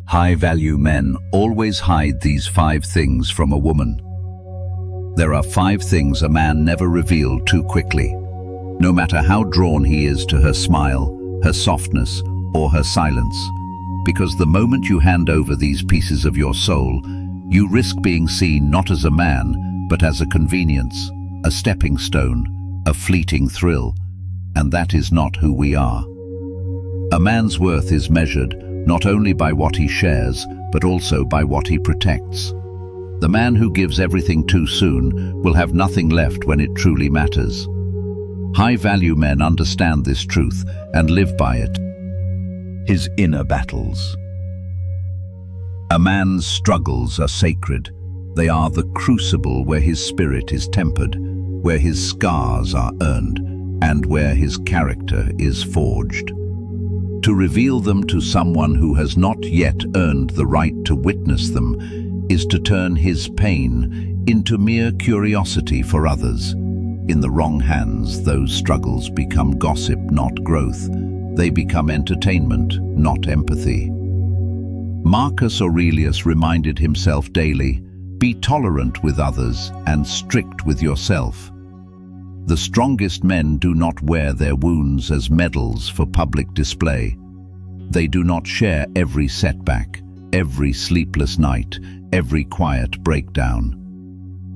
High-value men always hide these 5 things from a woman. There are 5 things a man never revealed too quickly, no matter how drawn he is to her smile, her softness, or her silence, because the moment you hand over these pieces of your soul, you risk being seen not as a man, but as a convenience, a stepping stone, a fleeting thrill, and that is not who we are. A man's worth is measured not only by what he shares, but also by what he protects. The man who gives everything too soon will have nothing left when it truly matters. High-value men understand this truth and live by it. His inner battles. A man's struggles are sacred. They are the crucible where his spirit is tempered, where his scars are earned, and where his character is forged. To reveal them to someone who has not yet earned the right to witness them is to turn his pain into mere curiosity for others. In the wrong hands, those struggles become gossip, not growth. They become entertainment, not empathy. Marcus Aurelius reminded himself daily, be tolerant with others and strict with yourself. The strongest men do not wear their wounds as medals for public display. They do not share every setback, every sleepless night, every quiet breakdown.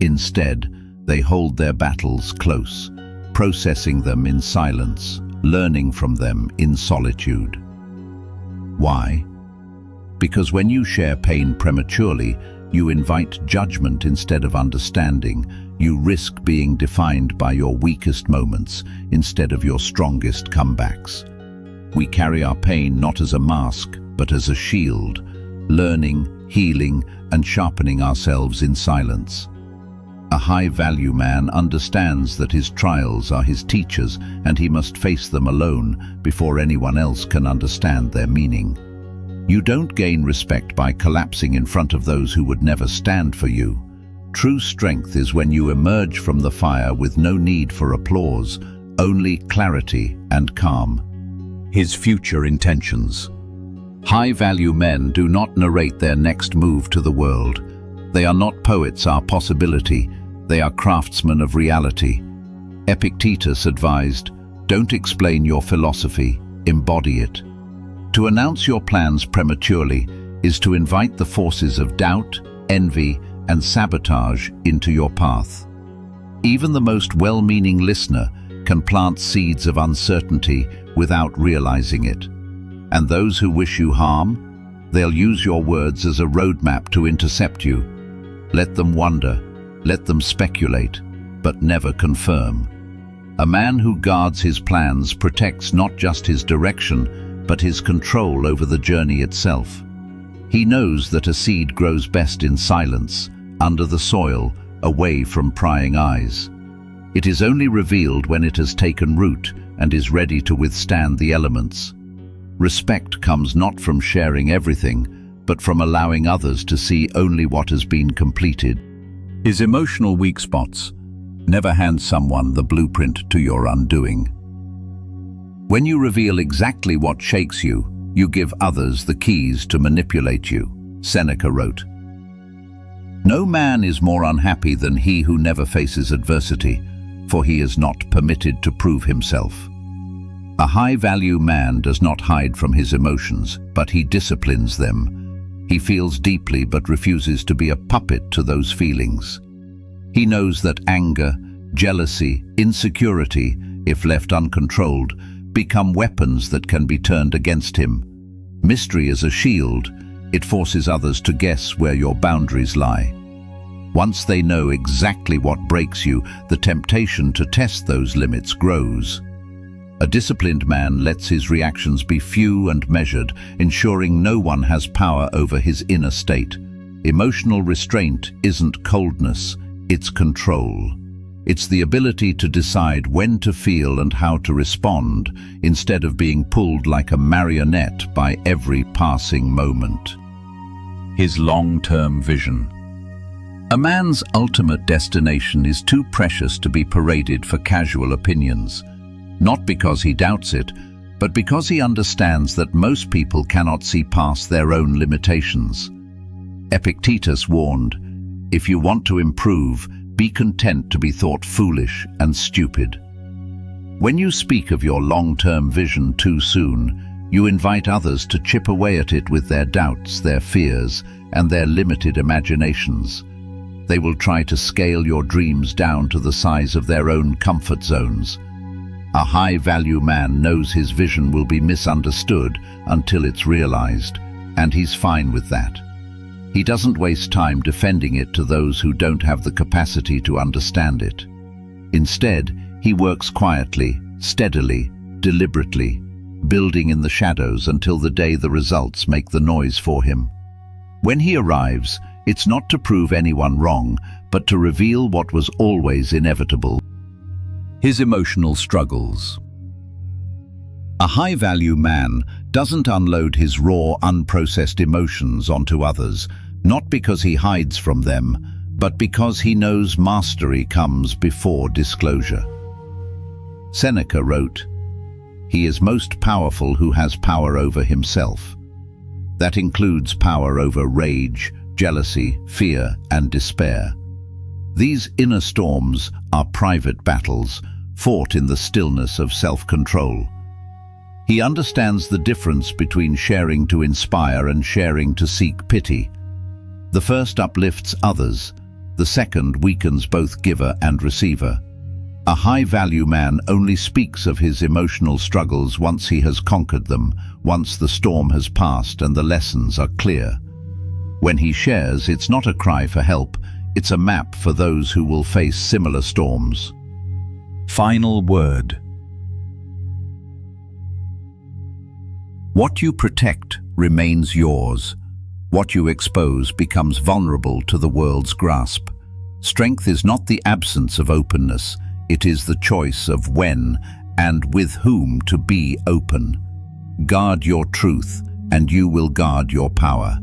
Instead, they hold their battles close, processing them in silence, learning from them in solitude. Why? Because when you share pain prematurely, you invite judgment instead of understanding. You risk being defined by your weakest moments instead of your strongest comebacks. We carry our pain not as a mask, but as a shield, learning, healing, and sharpening ourselves in silence. A high-value man understands that his trials are his teachers and he must face them alone before anyone else can understand their meaning. You don't gain respect by collapsing in front of those who would never stand for you. True strength is when you emerge from the fire with no need for applause, only clarity and calm. His future intentions. High-value men do not narrate their next move to the world. They are not poets of possibility, they are craftsmen of reality. Epictetus advised, don't explain your philosophy, embody it. To announce your plans prematurely is to invite the forces of doubt, envy, and sabotage into your path. Even the most well-meaning listener can plant seeds of uncertainty without realizing it. And those who wish you harm, they'll use your words as a roadmap to intercept you. Let them wonder, let them speculate, but never confirm. A man who guards his plans protects not just his direction, but his control over the journey itself. He knows that a seed grows best in silence, under the soil, away from prying eyes. It is only revealed when it has taken root and is ready to withstand the elements. Respect comes not from sharing everything, but from allowing others to see only what has been completed. His emotional weak spots. Never hand someone the blueprint to your undoing. When you reveal exactly what shakes you, you give others the keys to manipulate you, Seneca wrote. No man is more unhappy than he who never faces adversity, for he is not permitted to prove himself. A high-value man does not hide from his emotions, but he disciplines them. He feels deeply but refuses to be a puppet to those feelings. He knows that anger, jealousy, insecurity, if left uncontrolled, become weapons that can be turned against him. Mystery is a shield. It forces others to guess where your boundaries lie. Once they know exactly what breaks you, the temptation to test those limits grows. A disciplined man lets his reactions be few and measured, ensuring no one has power over his inner state. Emotional restraint isn't coldness, it's control. It's the ability to decide when to feel and how to respond, instead of being pulled like a marionette by every passing moment. His long-term vision. A man's ultimate destination is too precious to be paraded for casual opinions. Not because he doubts it, but because he understands that most people cannot see past their own limitations. Epictetus warned, "If you want to improve, be content to be thought foolish and stupid." When you speak of your long-term vision too soon, you invite others to chip away at it with their doubts, their fears, and their limited imaginations. They will try to scale your dreams down to the size of their own comfort zones. A high-value man knows his vision will be misunderstood until it's realized, and he's fine with that. He doesn't waste time defending it to those who don't have the capacity to understand it. Instead, he works quietly, steadily, deliberately, building in the shadows until the day the results make the noise for him. When he arrives, it's not to prove anyone wrong, but to reveal what was always inevitable: his emotional struggles. A high-value man doesn't unload his raw, unprocessed emotions onto others, not because he hides from them, but because he knows mastery comes before disclosure. Seneca wrote, "He is most powerful who has power over himself." That includes power over rage, jealousy, fear, and despair. These inner storms are private battles, fought in the stillness of self-control. He understands the difference between sharing to inspire and sharing to seek pity. The first uplifts others, the second weakens both giver and receiver. A high-value man only speaks of his emotional struggles once he has conquered them, once the storm has passed and the lessons are clear. When he shares, it's not a cry for help, it's a map for those who will face similar storms. Final word. What you protect remains yours. What you expose becomes vulnerable to the world's grasp. Strength is not the absence of openness, it is the choice of when and with whom to be open. Guard your truth, and you will guard your power.